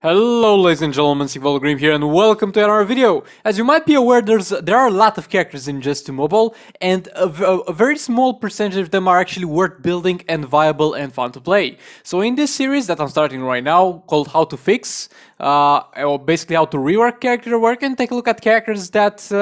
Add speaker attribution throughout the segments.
Speaker 1: Hello ladies and gentlemen, thewierdguy here and welcome to another video. As you might be aware, there are a lot of characters in Just 2 Mobile and a very small percentage of them are actually worth building and viable and fun to play. So in this series that I'm starting right now, called How to Fix, or basically how to rework character work, and take a look at characters that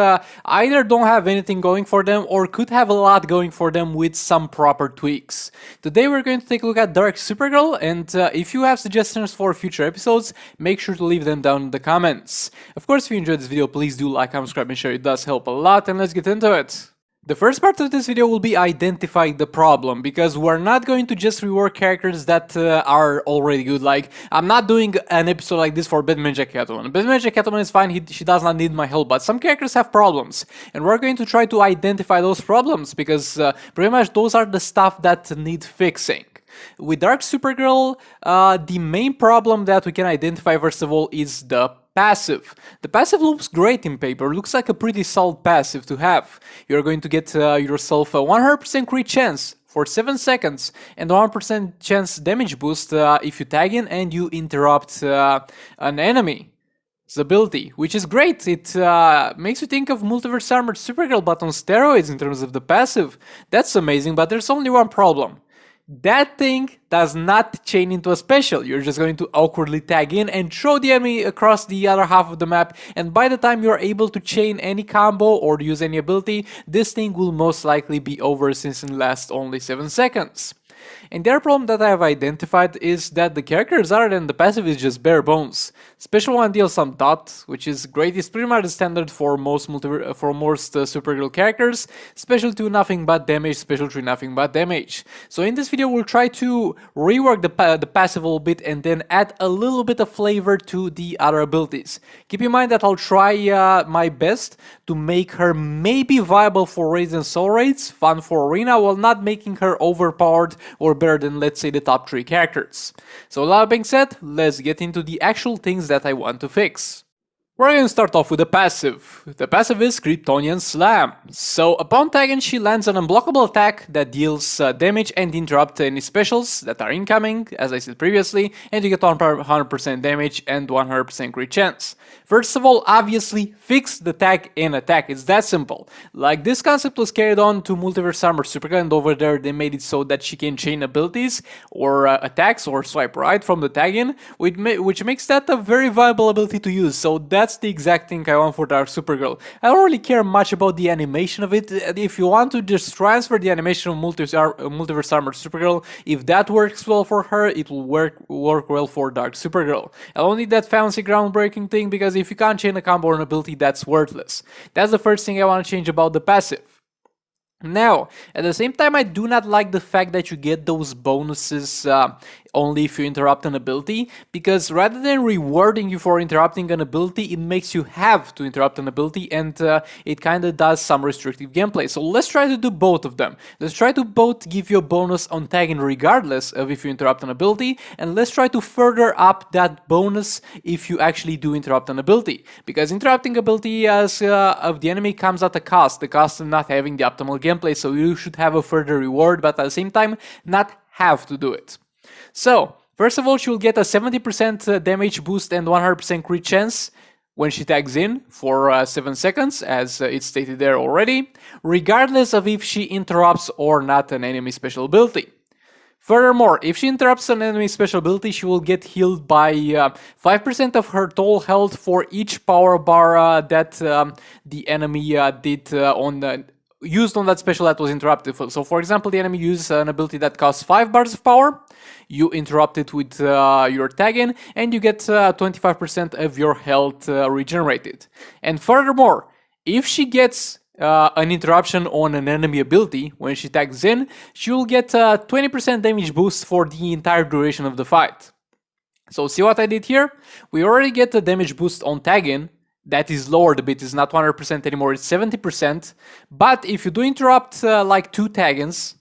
Speaker 1: either don't have anything going for them or could have a lot going for them with some proper tweaks. Today we're going to take a look at Dark Supergirl, and if you have suggestions for future episodes, make sure to leave them down in the comments. Of course, if you enjoyed this video, please do like, comment, subscribe and share, it does help a lot, and let's get into it. The first part of this video will be identifying the problem, because we're not going to just rework characters that are already good. Like, I'm not doing an episode like this for Batman Jack Catwoman. Batman Jack Catwoman is fine, she does not need my help, but some characters have problems. And we're going to try to identify those problems, because pretty much those are the stuff that need fixing. With Dark Supergirl, the main problem that we can identify first of all is the passive. The passive looks great in paper, looks like a pretty solid passive to have. You're going to get yourself a 100% crit chance for 7 seconds and 1% chance damage boost if you tag in and you interrupt an enemy's ability, which is great. It makes you think of Multiverse Armored Supergirl but on steroids in terms of the passive. That's amazing, but there's only one problem. That thing does not chain into a special. You're just going to awkwardly tag in and throw the enemy across the other half of the map, and by the time you're able to chain any combo or use any ability, this thing will most likely be over since it lasts only 7 seconds. And the other problem that I have identified is that the characters other than the passive is just bare bones. Special 1 deals some dot, which is great. It's pretty much the standard for most Supergirl characters. Special 2 nothing but damage, special 3 nothing but damage. So in this video we'll try to rework the passive a little bit and then add a little bit of flavor to the other abilities. Keep in mind that I'll try my best to make her maybe viable for raids and soul raids, fun for arena, while not making her overpowered or better than, let's say, the top 3 characters. So, that being said, let's get into the actual things that I want to fix. We're going to start off with the passive. The passive is Kryptonian Slam. So upon tagging, she lands an unblockable attack that deals damage and interrupts any specials that are incoming, as I said previously, and you get 100% damage and 100% crit chance. First of all, obviously, fix the tag in attack. It's that simple. Like, this concept was carried on to Multiverse Armored Supergirl, and over there they made it so that she can chain abilities or attacks or swipe right from the tag in, which makes that a very viable ability to use. So that's the exact thing I want for Dark Supergirl. I don't really care much about the animation of it. If you want to just transfer the animation of Multiverse Armored Supergirl, if that works well for her, it will work well for Dark Supergirl. I don't need that fancy groundbreaking thing, because if you can't chain a combo or an ability, that's worthless. That's the first thing I want to change about the passive. Now, at the same time, I do not like the fact that you get those bonuses only if you interrupt an ability, because rather than rewarding you for interrupting an ability, it makes you have to interrupt an ability, and it kind of does some restrictive gameplay. So let's try to do both of them. Let's try to both give you a bonus on tagging regardless of if you interrupt an ability, and let's try to further up that bonus if you actually do interrupt an ability, because interrupting ability of the enemy comes at a cost, the cost of not having the optimal gameplay, so you should have a further reward, but at the same time not have to do it. So, first of all, she will get a 70% damage boost and 100% crit chance when she tags in for 7 seconds, as it's stated there already, regardless of if she interrupts or not an enemy special ability. Furthermore, if she interrupts an enemy special ability, she will get healed by 5% of her total health for each power bar that the enemy did used on that special that was interrupted. So for example, the enemy uses an ability that costs 5 bars of power, you interrupt it with your tag in, and you get 25% of your health regenerated. And furthermore, if she gets an interruption on an enemy ability when she tags in, she will get a 20% damage boost for the entire duration of the fight. So see what I did here? We already get a damage boost on tag in. That is lowered a bit, it's not 100% anymore, it's 70%. But if you do interrupt like 2 tag-ins,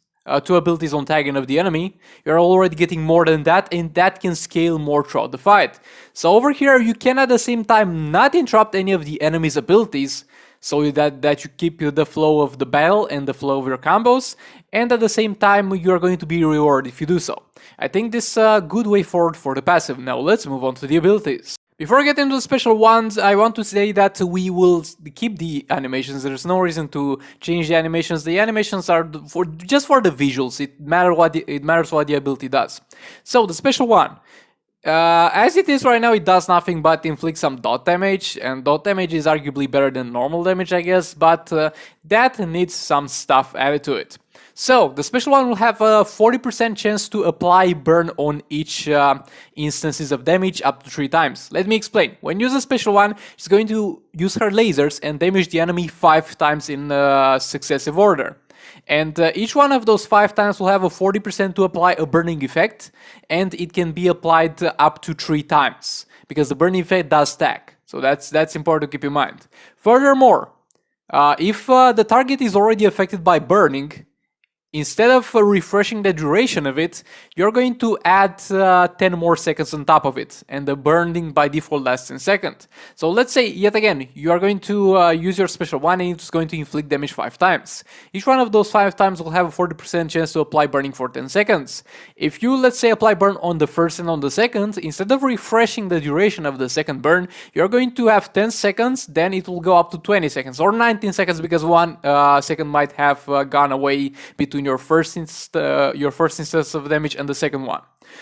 Speaker 1: 2 abilities on tag-in of the enemy, you're already getting more than that, and that can scale more throughout the fight. So over here, you can at the same time not interrupt any of the enemy's abilities, so that you keep the flow of the battle and the flow of your combos, and at the same time you're going to be rewarded if you do so. I think this is a good way forward for the passive. Now let's move on to the abilities. Before I get into the special ones, I want to say that we will keep the animations. There's no reason to change the animations. The animations are just for the visuals. It matters what the ability does. So the special one, as it is right now, it does nothing but inflict some dot damage, and dot damage is arguably better than normal damage, I guess, but that needs some stuff added to it. So, the special one will have a 40% chance to apply burn on each instances of damage up to 3 times. Let me explain. When you use a special one, she's going to use her lasers and damage the enemy 5 times in successive order. And each one of those 5 times will have a 40% to apply a burning effect, and it can be applied up to 3 times, because the burning effect does stack. So that's important to keep in mind. Furthermore, if the target is already affected by burning, instead of refreshing the duration of it, you're going to add 10 more seconds on top of it, and the burning by default lasts 10 seconds. So let's say, yet again, you are going to use your special one and it's going to inflict damage 5 times. Each one of those 5 times will have a 40% chance to apply burning for 10 seconds. If you, let's say, apply burn on the first and on the second, instead of refreshing the duration of the second burn, you're going to have 10 seconds, then it will go up to 20 seconds, or 19 seconds, because 1 second might have gone away between your first instance of damage and the second one.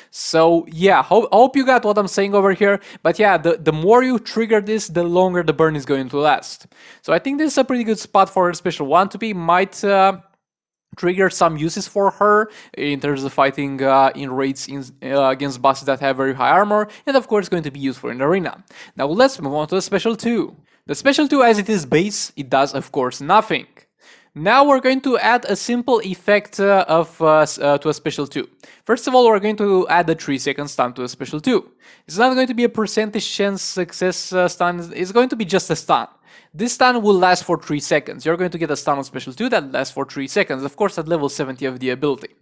Speaker 1: So yeah, hope you got what I'm saying over here. But yeah, the more you trigger this, the longer the burn is going to last. So I think this is a pretty good spot for a special one to be. Might trigger some uses for her in terms of fighting in raids against bosses that have very high armor, and of course going to be useful in the arena. Now let's move on to the special 2. The special 2, as it is base, it does of course nothing. Now we're going to add a simple effect to a special 2. First of all, we're going to add a 3-second stun to a special 2. It's not going to be a percentage chance success stun, it's going to be just a stun. This stun will last for 3 seconds. You're going to get a stun on special 2 that lasts for 3 seconds, of course at level 70 of the ability.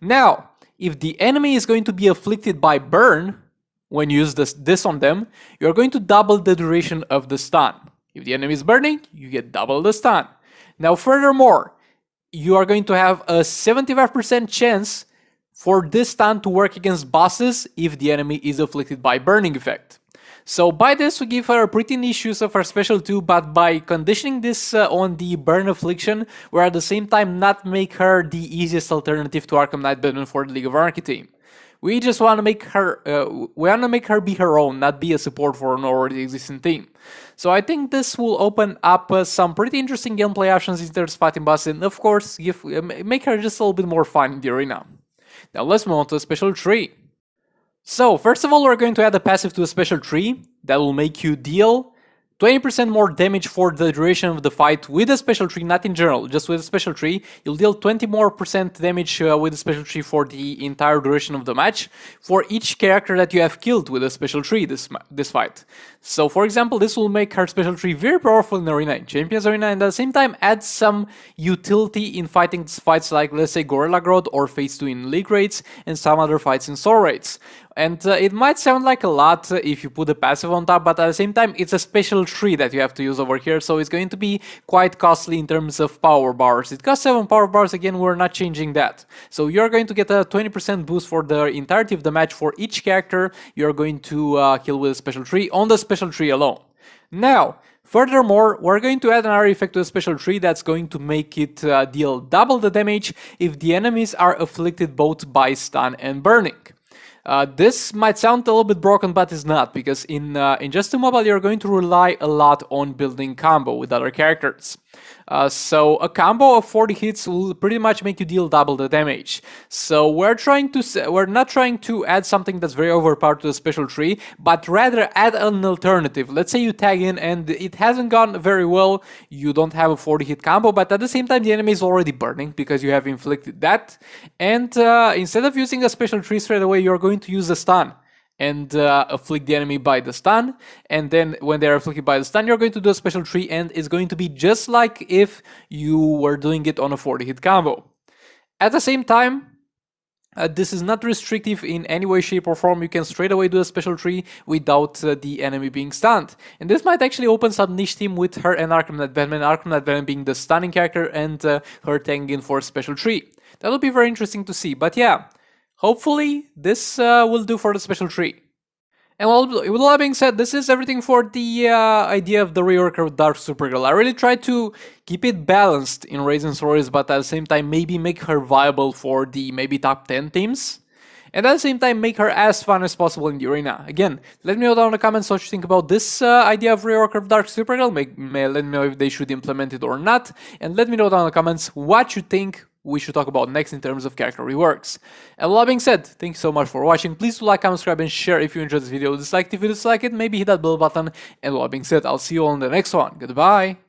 Speaker 1: Now, if the enemy is going to be afflicted by burn, when you use this on them, you're going to double the duration of the stun. If the enemy is burning, you get double the stun. Now, furthermore, you are going to have a 75% chance for this stun to work against bosses if the enemy is afflicted by burning effect. So by this, we give her a pretty niche use of her special 2, but by conditioning this on the burn affliction, we at the same time not make her the easiest alternative to Arkham Knight Batman for the League of Anarchy team. We just want to make her be her own, not be a support for an already existing team. So I think this will open up some pretty interesting gameplay options in terms of fighting bosses, and of course make her just a little bit more fun in the arena. Now let's move on to a special 3. So first of all, we're going to add a passive to a special 3 that will make you deal 20% more damage for the duration of the fight with a special 3, not in general, just with a special 3. You'll deal 20% more damage with a special 3 for the entire duration of the match for each character that you have killed with a special 3 this fight. So for example, this will make her special 3 very powerful in Arena, in Champions Arena, and at the same time add some utility in fighting fights like, let's say, Gorilla Grodd or Phase 2 in League Raids and some other fights in Soul Raids. And it might sound like a lot if you put a passive on top, but at the same time it's a special 3 that you have to use over here, so it's going to be quite costly in terms of power bars. It costs 7 power bars, again we're not changing that. So you're going to get a 20% boost for the entirety of the match for each character you're going to kill with a special 3 on the special 3 alone. Now, furthermore, we're going to add another effect to a special 3 that's going to make it deal double the damage if the enemies are afflicted both by stun and burning. This might sound a little bit broken, but it's not, because in Just 2 Mobile you're going to rely a lot on building combo with other characters. So a combo of 40 hits will pretty much make you deal double the damage. So we're not trying to add something that's very overpowered to the special 3, but rather add an alternative. Let's say you tag in and it hasn't gone very well, you don't have a 40 hit combo, but at the same time the enemy is already burning because you have inflicted that, and instead of using a special 3 straight away, you're going to use a stun and afflict the enemy by the stun, and then when they're afflicted by the stun, you're going to do a special 3, and it's going to be just like if you were doing it on a 40 hit combo. At the same time, This is not restrictive in any way, shape, or form. You can straight away do a special tree without the enemy being stunned. And this might actually open some niche team with her and Arkham Batman being the stunning character and her tagging in for a special tree. That would be very interesting to see. But yeah, hopefully this will do for the special tree. And with all that being said, this is everything for the idea of the rework of Dark Supergirl. I really tried to keep it balanced in Raisin Stories, but at the same time maybe make her viable for the maybe top 10 teams. And at the same time make her as fun as possible in the arena. Again, let me know down in the comments what you think about this idea of rework of Dark Supergirl. Let me know if they should implement it or not. And let me know down in the comments what you think we should talk about next in terms of character reworks. And with all that being said, thank you so much for watching. Please do like, comment, subscribe, and share if you enjoyed this video. Dislike if you dislike it, maybe hit that bell button. And with all that being said, I'll see you all in the next one. Goodbye.